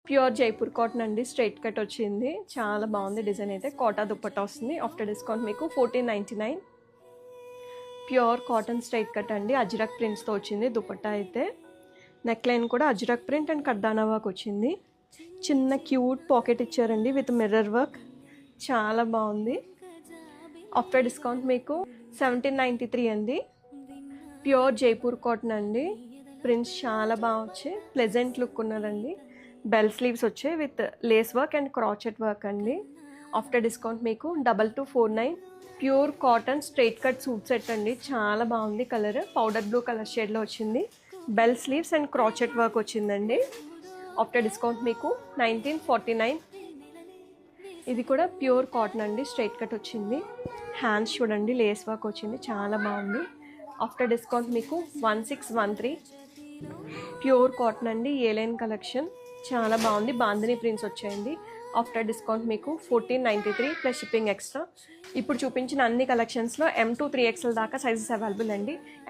Pure Jaipur cotton అండి, straight cut వచ్చింది. చాలా బాగుంది డిజైన్ అయితే. కోటా దుప్పట్టా వస్తుంది. ఆఫ్టర్ డిస్కౌంట్ మీకు 1499. ప్యూర్ కాటన్ స్ట్రైట్ కట్ అండి, అజ్రక్ ప్రింట్స్తో వచ్చింది దుపట్టా అయితే. నెక్ లైన్ కూడా అజ్రక్ ప్రింట్ అండ్ కర్దానా వర్క్ వచ్చింది. చిన్న క్యూట్ పాకెట్ ఇచ్చారండి విత్ మిర్రర్ వర్క్. చాలా బాగుంది. ఆఫ్టర్ డిస్కౌంట్ మీకు 1793 అండి. ప్యూర్ జైపూర్ కాటన్ అండి, ప్రింట్స్ చాలా బాగా వచ్చాయి. ప్లెజెంట్ లుక్ ఉన్నదండి. బెల్ స్లీవ్స్ వచ్చాయి with lace work and crotchet work అండి. ఆఫ్టర్ డిస్కౌంట్ మీకు 2249. Pure cotton straight cut suit set అండి, చాలా బాగుంది. కలర్ పౌడర్ బ్లూ కలర్ షేడ్లో వచ్చింది. Bell sleeves and crotchet work వచ్చిందండి. ఆఫ్టర్ డిస్కౌంట్ మీకు 1949. ఇది కూడా ప్యూర్ కాటన్ అండి, స్ట్రైట్ కట్ వచ్చింది. హ్యాండ్స్ చూడండి, లేస్ వర్క్ వచ్చింది, చాలా బాగుంది. ఆఫ్టర్ డిస్కౌంట్ మీకు 1613. ప్యూర్ కాటన్ అండి, ఏ లైన్ కలెక్షన్, చాలా బాగుంది. బాందిని ప్రింట్స్ వచ్చాయండి. ఆఫ్టర్ డిస్కౌంట్ మీకు 1493 ప్లస్ షిప్పింగ్ ఎక్స్ట్రా. ఇప్పుడు చూపించిన అన్ని కలెక్షన్స్లో M to 3XL దాకా సైజెస్ అవైలబుల్ అండి.